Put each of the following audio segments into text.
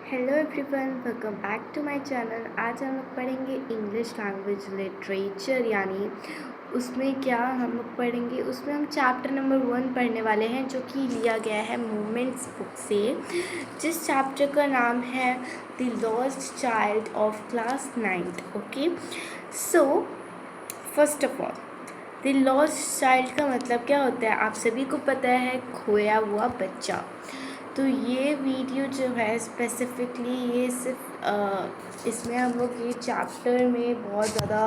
Hello everyone, welcome back to my channel. आज हम लोग पढ़ेंगे इंग्लिश लैंग्वेज लिटरेचर, यानी उसमें क्या हम लोग पढ़ेंगे, उसमें हम चैप्टर नंबर 1 पढ़ने वाले हैं, जो कि लिया गया है मोमेंट्स बुक से, जिस चैप्टर का नाम है the lost child of class 9th। Okay, so first of all, the lost child का मतलब क्या होता है आप सभी को पता है, खोया हुआ बच्चा। तो ये वीडियो जो है स्पेसिफिकली ये सिर्फ इसमें हम लोग ये चैप्टर में बहुत ज़्यादा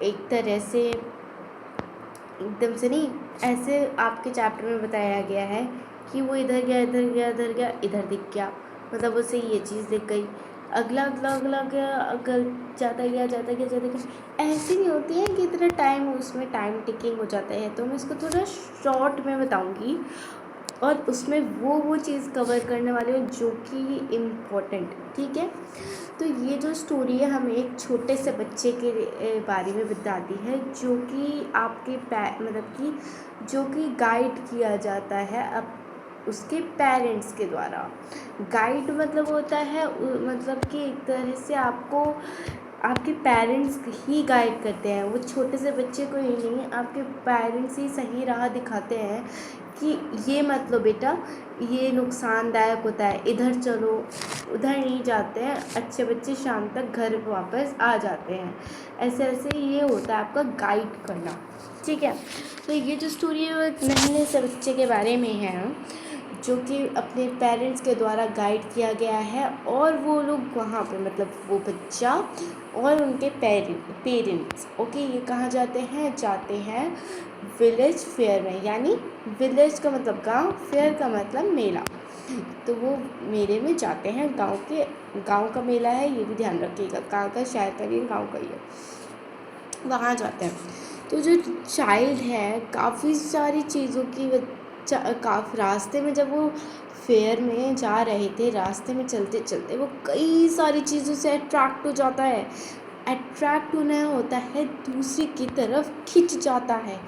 एक तरह से एकदम से नहीं, ऐसे आपके चैप्टर में बताया गया है कि वो इधर गया इधर गया इधर गया इधर दिख गया, मतलब उसे ये चीज़ दिख गई, अगला अगला अगला गया, अगल जाता गया जाता गया जाता गया। ऐसी नहीं होती है कि इतना टाइम उसमें टाइम टिकिंग हो जाता है, तो मैं इसको थोड़ा शॉर्ट में बताऊंगी और उसमें वो चीज़ कवर करने वाले हो जो कि इम्पोर्टेंट, ठीक है। तो ये जो स्टोरी है हमें एक छोटे से बच्चे के बारे में बताती है, जो कि आपके मतलब कि जो कि गाइड किया जाता है अब उसके पेरेंट्स के द्वारा। गाइड मतलब होता है मतलब कि एक तरह से आपको आपके पेरेंट्स ही गाइड करते हैं, वो छोटे से बच्चे को ही नहीं, आपके पेरेंट्स ही सही राह दिखाते हैं कि ये मत लो बेटा, ये नुकसानदायक होता है, इधर चलो, उधर नहीं जाते हैं। अच्छे बच्चे शाम तक घर वापस आ जाते हैं। ऐसे ऐसे ये होता है आपका गाइड करना, ठीक है। तो ये जो स्टोरी है वो एक नन्हे से बच्चे के बारे में है, जो कि अपने पेरेंट्स के द्वारा गाइड किया गया है, और वो लोग वहाँ पे मतलब वो बच्चा और उनके पेरेंट्स ओके, ये कहाँ जाते हैं विलेज फेयर में, यानी विलेज का मतलब गांव, फेयर का मतलब मेला। तो वो मेले में जाते हैं, गांव का मेला है, ये भी ध्यान रखिएगा, कहाँ का शहर का नहीं, गांव का ही है, वहाँ जाते हैं। तो जो चाइल्ड है काफ़ी सारी चीज़ों की काफ़ी रास्ते में जब वो फेयर में जा रहे थे, रास्ते में चलते चलते वो कई सारी चीज़ों से अट्रैक्ट हो जाता है। अट्रैक्ट होना होता है दूसरी की तरफ खिंच जाता है।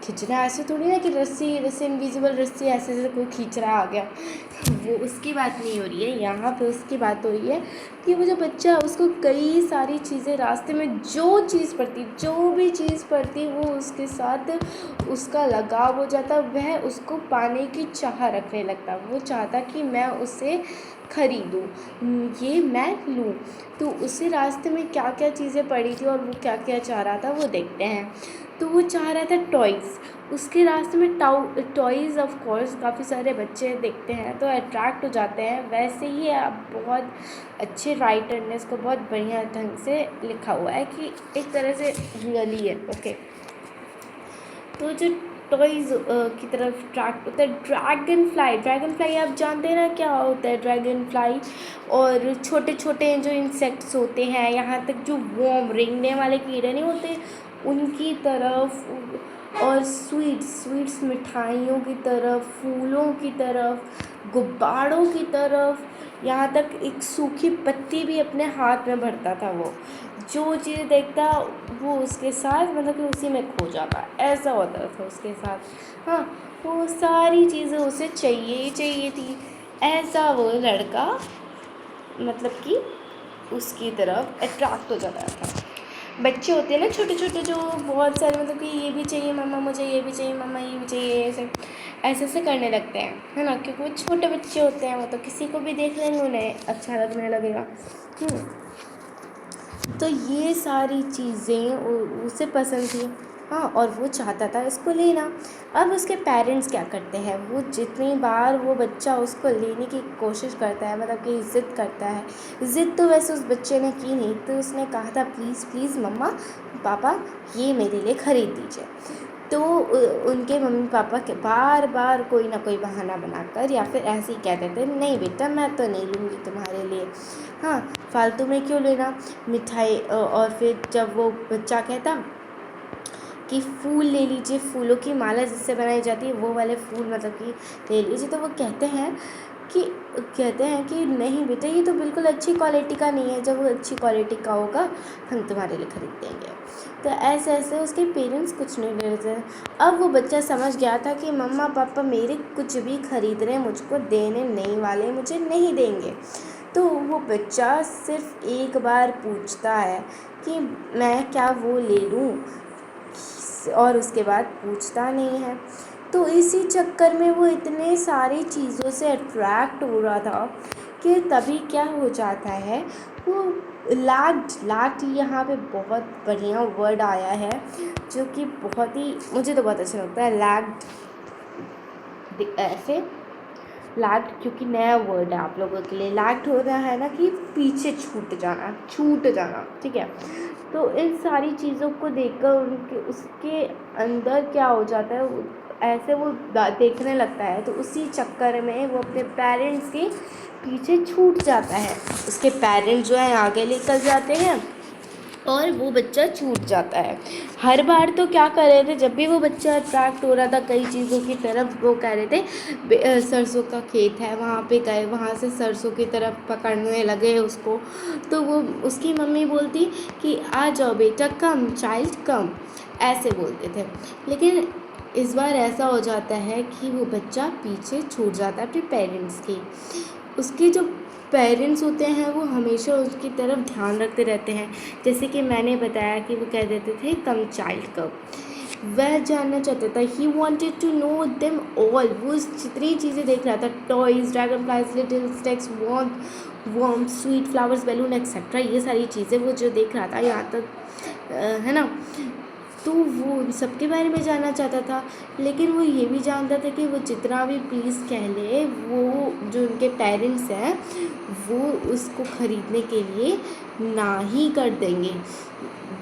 खींचना ऐसे थोड़ी ना कि रस्सी इनविजिबल रस्सी ऐसे जैसे कोई खींच रहा आ गया, वो उसकी बात नहीं हो रही है यहाँ पे। उसकी बात हो रही है कि वो जो बच्चा है उसको कई सारी चीज़ें रास्ते में जो भी चीज़ पड़ती वो उसके साथ उसका लगाव हो जाता, वह उसको पाने की चाह रखने लगता, वो चाहता कि मैं उसे खरीदूँ, ये मैं लूँ। तो उसी रास्ते में क्या क्या चीज़ें पड़ी थी और वो क्या क्या चाह रहा था वो देखते हैं। तो वो चाह रहा था टॉयज़, उसके रास्ते में टॉयज़ ऑफ कोर्स काफ़ी सारे बच्चे देखते हैं तो अट्रैक्ट हो जाते हैं। वैसे ही आप बहुत अच्छे राइटर ने इसको बहुत बढ़िया ढंग से लिखा हुआ है कि एक तरह से रियली है, ओके। तो जो टॉयज़ की तरफ अट्रैक्ट होता है, ड्रैगन फ्लाई आप जानते हैं ना क्या होता है ड्रैगन फ्लाई। और छोटे छोटे जो इंसेक्ट्स होते हैं, यहाँ तक जो वॉर्म रेंगने वाले कीड़े नहीं होते उनकी तरफ, और स्वीट्स मिठाइयों की तरफ, फूलों की तरफ, गुब्बारों की तरफ, यहाँ तक एक सूखी पत्ती भी अपने हाथ में भरता था वो। जो चीज़ देखता वो उसके साथ मतलब कि उसी में खो जाता, ऐसा होता था उसके साथ। हाँ, वो सारी चीज़ें उसे चाहिए ही चाहिए थी, ऐसा वो लड़का मतलब कि उसकी तरफ अट्रैक्ट हो जाता था। बच्चे होते हैं ना छोटे छोटे, जो बहुत सारे मतलब कि ये भी चाहिए मम्मा, मुझे ये भी चाहिए मम्मा, ये भी चाहिए, ऐसे ऐसे करने लगते हैं, है ना, क्योंकि वो छोटे बच्चे होते हैं, वो तो किसी को भी देख लेंगे उन्हें अच्छा लगने लगेगा। तो ये सारी चीज़ें उसे पसंद थी, हाँ, और वो चाहता था इसको लेना। अब उसके पेरेंट्स क्या करते हैं, वो जितनी बार वो बच्चा उसको लेने की कोशिश करता है, मतलब कि ज़िद करता है, ज़िद तो वैसे उस बच्चे ने की नहीं, तो उसने कहा था प्लीज़ प्लीज़ मम्मा पापा ये मेरे लिए ख़रीद दीजिए। तो उनके मम्मी पापा के बार बार कोई ना कोई बहाना बनाकर या फिर ऐसे ही कहते थे, नहीं बेटा मैं तो नहीं लूँगी तुम्हारे लिए, हाँ फालतू में क्यों लेना मिठाई। और फिर जब वो बच्चा कहता कि फूल ले लीजिए, फूलों की माला जिससे बनाई जाती है वो वाले फूल मतलब कि ले लीजिए, तो वो कहते हैं कि नहीं बेटा ये तो बिल्कुल अच्छी क्वालिटी का नहीं है, जब वो अच्छी क्वालिटी का होगा हम तुम्हारे लिए ख़रीद देंगे। तो ऐसे ऐसे उसके पेरेंट्स कुछ नहीं ले रहे थे। अब वो बच्चा समझ गया था कि मम्मा पापा मेरे कुछ भी ख़रीद रहे हैं, मुझको देने नहीं वाले, मुझे नहीं देंगे। तो वो बच्चा सिर्फ एक बार पूछता है कि मैं क्या वो ले लूँ, और उसके बाद पूछता नहीं है। तो इसी चक्कर में वो इतने सारी चीज़ों से अट्रैक्ट हो रहा था कि तभी क्या हो जाता है, वो लैग्ड यहाँ पे बहुत बढ़िया वर्ड आया है जो कि बहुत ही, मुझे तो बहुत अच्छा लगता है लैग्ड, ऐसे लैग्ड, क्योंकि नया वर्ड है आप लोगों के लिए। लैग्ड हो रहा है ना कि पीछे छूट जाना, ठीक है। तो इन सारी चीज़ों को देखकर उनके उसके अंदर क्या हो जाता है, ऐसे वो देखने लगता है, तो उसी चक्कर में वो अपने पेरेंट्स के पीछे छूट जाता है। उसके पेरेंट्स जो है आगे निकल जाते हैं और वो बच्चा छूट जाता है। हर बार तो क्या कर रहे थे, जब भी वो बच्चा अट्रैक्ट हो रहा था कई चीज़ों की तरफ, वो कह रहे थे सरसों का खेत है, वहाँ पे गए, वहाँ से सरसों की तरफ पकड़ने लगे उसको। तो वो उसकी मम्मी बोलती कि आ जाओ बेटा, कम चाइल्ड कम, ऐसे बोलते थे। लेकिन इस बार ऐसा हो जाता है कि वो बच्चा पीछे छूट जाता है अपने पेरेंट्स के। उसके जो पेरेंट्स होते हैं वो हमेशा उसकी तरफ ध्यान रखते रहते हैं, जैसे कि मैंने बताया कि वो कह देते थे कम चाइल्ड कब। वह जानना चाहता था, he wanted to know them all, वो जितनी चीज़ें देख रहा था, toys, dragon flies, little stakes, warm, sweet flowers, balloon etcetera, ये सारी चीज़ें वो जो देख रहा था यहाँ तक, है ना। तो वो उन सब के बारे में जानना चाहता था, लेकिन वो ये भी जानता था कि वो जितना भी प्लीज़ कह ले, वो जो उनके पेरेंट्स हैं वो उसको ख़रीदने के लिए ना ही कर देंगे।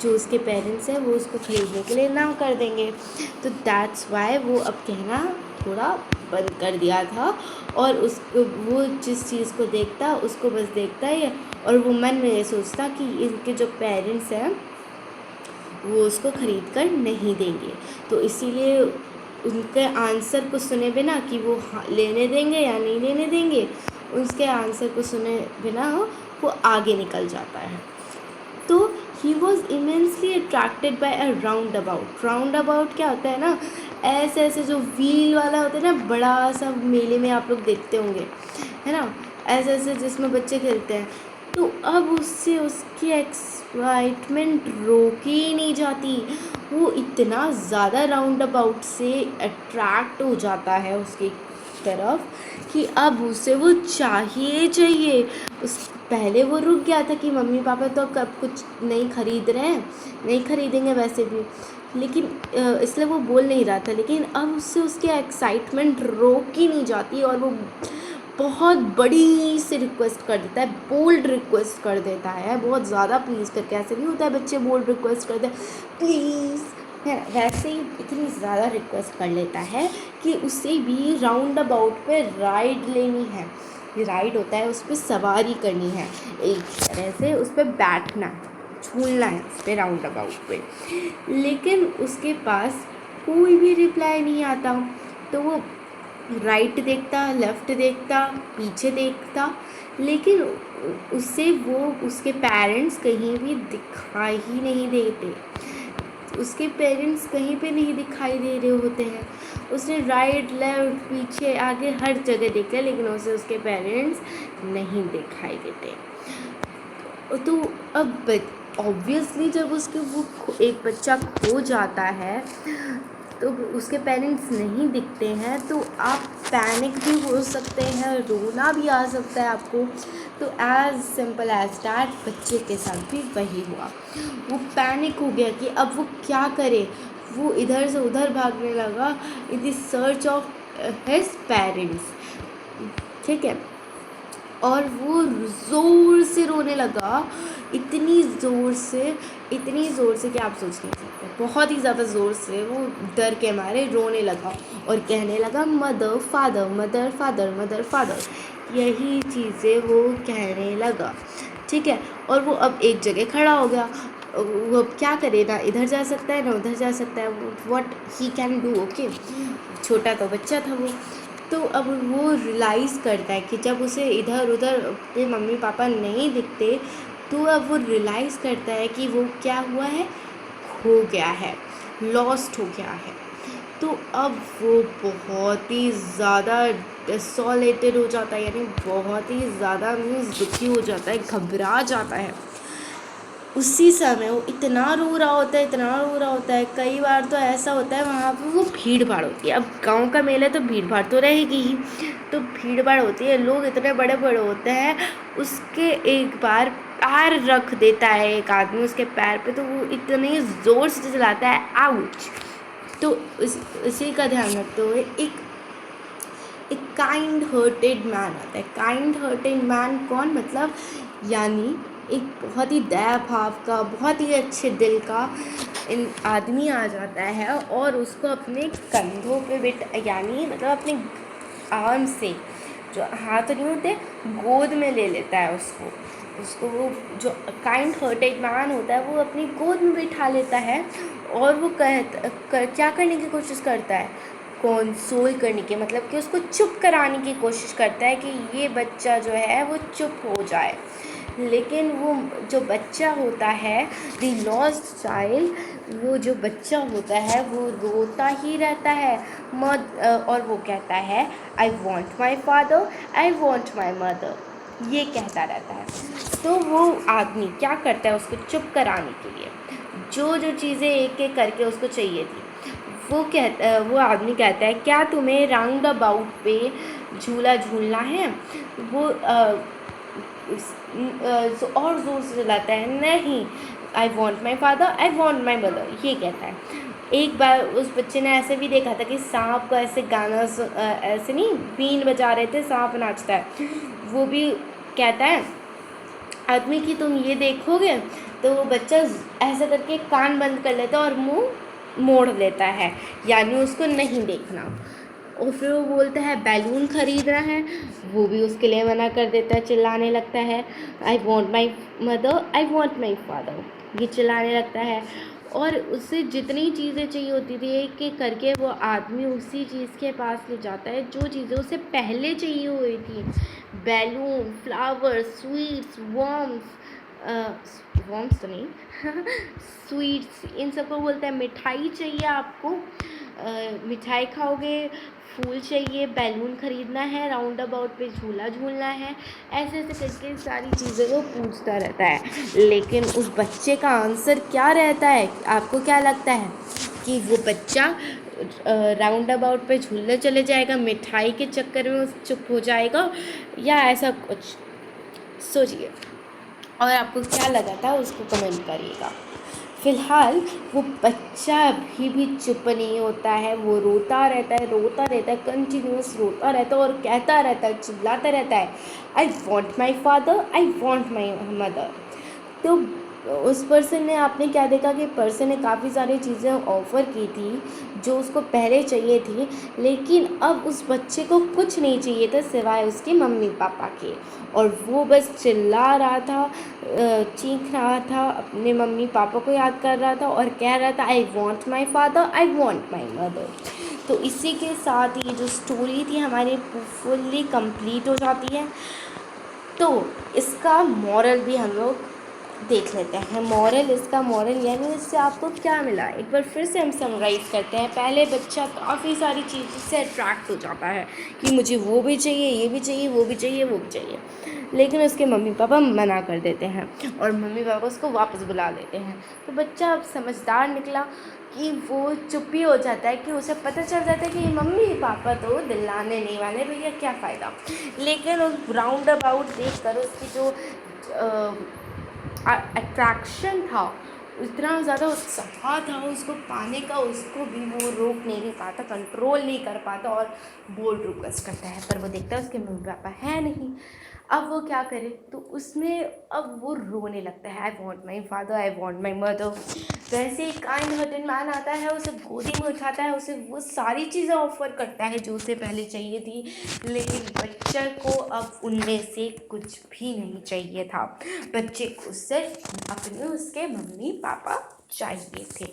जो उसके पेरेंट्स हैं वो उसको ख़रीदने के लिए ना कर देंगे। तो दैट्स वाई वो अब कहना थोड़ा बंद कर दिया था, और उसको वो जिस चीज़ को देखता उसको बस देखता ही है, और वो मन में ये सोचता कि इनके जो पेरेंट्स हैं वो उसको ख़रीद कर नहीं देंगे। तो इसीलिए उनके आंसर को सुने बिना कि वो लेने देंगे या नहीं लेने देंगे, उसके आंसर को सुने बिना वो आगे निकल जाता है। तो he was immensely attracted by a round about. Round about क्या होता है ना, ऐसे ऐसे जो व्हील वाला होता है ना, बड़ा सा मेले में आप लोग देखते होंगे, है ना, ऐसे ऐसे जिसमें बच्चे खेलते हैं। तो अब उससे उसकी एक्साइटमेंट रोकी ही नहीं जाती, वो इतना ज़्यादा राउंड अबाउट से अट्रैक्ट हो जाता है उसकी तरफ कि अब उसे वो चाहिए। उस पहले वो रुक गया था कि मम्मी पापा तो कब कुछ नहीं ख़रीद रहे हैं, नहीं ख़रीदेंगे वैसे भी, लेकिन इसलिए वो बोल नहीं रहा था। लेकिन अब उससे उसकी एक्साइटमेंट रोक ही नहीं जाती, और वो बहुत बड़ी सी रिक्वेस्ट कर देता है, बोल्ड रिक्वेस्ट कर देता है, बहुत ज़्यादा प्लीज़ करके। ऐसे नहीं होता है बच्चे बोल्ड रिक्वेस्ट करते हैं प्लीज़, है, वैसे ही इतनी ज़्यादा रिक्वेस्ट कर लेता है कि उसे भी राउंड अबाउट पे राइड लेनी है। ये राइड होता है, उस पर सवारी करनी है, एक तरह से उस पर बैठना, झूलना है उस पर राउंड अबाउट पे। लेकिन उसके पास कोई भी रिप्लाई नहीं आता। तो वो राइट देखता, लेफ़्ट देखता, पीछे देखता, लेकिन उससे वो उसके पेरेंट्स कहीं भी दिखाई ही नहीं देते। उसके पेरेंट्स कहीं पे नहीं दिखाई दे रहे होते हैं। उसने राइट, लेफ़्ट, पीछे, आगे हर जगह देख लिया, लेकिन उसे उसके पेरेंट्स नहीं दिखाई देते। तो अब ऑब्वियसली जब उसके वो एक बच्चा खो जाता है तो उसके पेरेंट्स नहीं दिखते हैं, तो आप पैनिक भी हो सकते हैं, रोना भी आ सकता है आपको। तो एज सिंपल एज दैट बच्चे के साथ भी वही हुआ। वो पैनिक हो गया कि अब वो क्या करे। वो इधर से उधर भागने लगा in the search of his parents, ठीक है। और वो ज़ोर से रोने लगा, इतनी ज़ोर से कि आप सोच नहीं सकते, बहुत ही ज़्यादा ज़ोर से वो डर के मारे रोने लगा और कहने लगा mother father, mother father, mother father, यही चीज़ें वो कहने लगा, ठीक है। और वो अब एक जगह खड़ा हो गया। वो अब क्या करे, ना इधर जा सकता है ना उधर जा सकता है, what he can do, okay. छोटा तो बच्चा था वो। तो अब वो रियलाइज़ करता है कि जब उसे इधर उधर अपने मम्मी पापा नहीं दिखते, तो अब वो रियलाइज़ करता है कि वो क्या हुआ है, खो गया है, लॉस्ट हो गया है। तो अब वो बहुत ही ज़्यादा डेसोलेटेड हो जाता है, यानी बहुत ही ज़्यादा मीन्स दुखी हो जाता है, घबरा जाता है। उसी समय वो इतना रो रहा होता है, इतना रो रहा होता है। कई बार तो ऐसा होता है वहाँ पे वो भीड़ भाड़ होती है। अब गांव का मेला तो भीड़ भाड़ तो रहेगी ही, तो भीड़ भाड़ होती है, लोग इतने बड़े बड़े होते हैं। उसके एक बार पैर रख देता है एक आदमी उसके पैर पे, तो वो इतनी ज़ोर से चलाता है, आउच। तो इसी का ध्यान रखते हुए एक काइंड हर्टेड मैन आता है। काइंड हर्टेड मैन कौन, मतलब यानी एक बहुत ही दया भाव का, बहुत ही अच्छे दिल का आदमी आ जाता है और उसको अपने कंधों पे यानी मतलब अपने आर्म से, जो हाथ नहीं होते, गोद में ले लेता है उसको वो जो काइंड हर्टेड मैन होता है वो अपनी गोद में बिठा लेता है। और वो क्या करने की कोशिश करता है, कंसोल करने की, मतलब कि उसको चुप कराने की कोशिश करता है कि ये बच्चा जो है वो चुप हो जाए। लेकिन वो जो बच्चा होता है, द लॉस्ट चाइल्ड, वो जो बच्चा होता है वो रोता ही रहता है। और वो कहता है, I want my father, I want my mother, ये कहता रहता है। तो वो आदमी क्या करता है, उसको चुप कराने के लिए जो जो चीज़ें एक एक करके उसको चाहिए थी, वो आदमी कहता है, क्या तुम्हें राउंड अबाउट पे झूला झूलना है। वो और ज़ोर से चलाता है, नहीं, I want my father, I want my mother, ये कहता है। एक बार उस बच्चे ने ऐसे भी देखा था कि सांप को ऐसे गाना ऐसे नहीं बीन बजा रहे थे, सांप नाचता है, वो भी कहता है आदमी कि तुम ये देखोगे। तो वो बच्चा ऐसा करके कान बंद कर लेता है और मुंह मोड़ लेता है, यानी उसको नहीं देखना। और फिर वो बोलता है बैलून ख़रीदना है, वो भी उसके लिए मना कर देता है, चिल्लाने लगता है, I want my mother, I want my father, ये चिल्लाने लगता है। और उससे जितनी चीज़ें चाहिए होती थी एक एक करके वो आदमी उसी चीज़ के पास ले जाता है जो चीज़ें उसे पहले चाहिए हुई थी, बैलून, फ्लावर्स, स्वीट्स, वॉर्म्स तो नहीं स्वीट्स, इन सबको बोलता है। मिठाई चाहिए आपको, मिठाई खाओगे, फूल चाहिए, बैलून ख़रीदना है, राउंड अबाउट पे झूला झूलना है, ऐसे ऐसे करके सारी चीज़ें वो पूछता रहता है। लेकिन उस बच्चे का आंसर क्या रहता है, आपको क्या लगता है कि वो बच्चा राउंड अबाउट पे झूलने चले जाएगा, मिठाई के चक्कर में चुप हो जाएगा, या ऐसा कुछ? सोचिए, और आपको क्या लगा था उसको कमेंट करिएगा। फ़िलहाल वो बच्चा अभी भी चुप नहीं होता है, वो रोता रहता है, कंटिन्यूस रोता रहता है और कहता रहता है, चिल्लाता रहता है, I want my father, I want my mother. तो उस पर्सन ने, आपने क्या देखा कि पर्सन ने काफ़ी सारी चीज़ें ऑफ़र की थी जो उसको पहले चाहिए थी, लेकिन अब उस बच्चे को कुछ नहीं चाहिए था सिवाय उसके मम्मी पापा के। और वो बस चिल्ला रहा था, चीख रहा था, अपने मम्मी पापा को याद कर रहा था और कह रहा था, I want my father, I want my mother. तो इसी के साथ ये जो स्टोरी थी हमारी फुल्ली कंप्लीट हो जाती है। तो इसका मॉरल भी हम लोग देख लेते हैं। इसका मॉरल यानी इससे आपको क्या मिला, एक बार फिर से हम समराइज़ करते हैं। पहले बच्चा काफ़ी सारी चीज़ों से अट्रैक्ट हो जाता है कि मुझे वो भी चाहिए, ये भी चाहिए, वो भी चाहिए, वो भी चाहिए, लेकिन उसके मम्मी पापा मना कर देते हैं और मम्मी पापा उसको वापस बुला लेते हैं। तो बच्चा अब समझदार निकला कि वो चुप ही हो जाता है, कि उसे पता चल जाता है कि मम्मी पापा तो दिलाने नहीं वाले, भैया क्या फ़ायदा। लेकिन उस राउंड अबाउट देख कर उसकी जो अट्रैक्शन था, इतना ज़्यादा उत्साह था उसको पाने का, उसको भी वो रोक नहीं पाता, कंट्रोल नहीं कर पाता और बोल्ड रिक्वेस्ट करता है। पर वो देखता है उसके मम्मी पापा है नहीं। अब वो क्या करे, तो उसमें अब वो रोने लगता है, I want my father, I want my mother. वैसे ही काइंड हार्टेड मैन आता है, उसे गोदी में उठाता है, उसे वो सारी चीज़ें ऑफर करता है जो उसे पहले चाहिए थी, लेकिन बच्चे को अब उनमें से कुछ भी नहीं चाहिए था। बच्चे को सिर्फ अपने उसके मम्मी पापा चाहिए थे।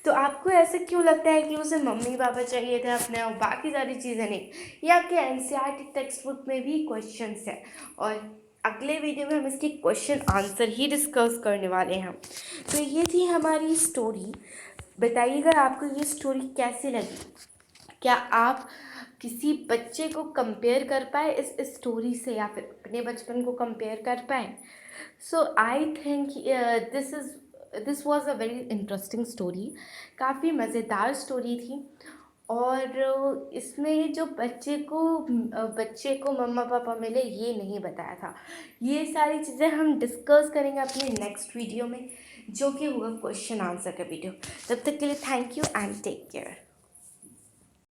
तो आपको ऐसा क्यों लगता है कि उसे मम्मी पापा चाहिए थे अपने, और बाकी सारी चीज़ें नहीं? या कि एनसीईआरटी टेक्स्ट बुक में भी क्वेश्चंस है और अगले वीडियो में हम इसके क्वेश्चन आंसर ही डिस्कस करने वाले हैं। तो ये थी हमारी स्टोरी। बताइएगा आपको ये स्टोरी कैसी लगी। क्या आप किसी बच्चे को कंपेयर कर पाए इस स्टोरी से, या फिर अपने बचपन को कंपेयर कर पाए। So I think this was a very interesting story, काफ़ी मज़ेदार स्टोरी थी। और इसमें जो बच्चे को मम्मा पापा मिले ये नहीं बताया था। ये सारी चीज़ें हम डिस्कस करेंगे अपने नेक्स्ट वीडियो में, जो कि होगा क्वेश्चन आंसर का वीडियो। तब तक के लिए thank you and take care.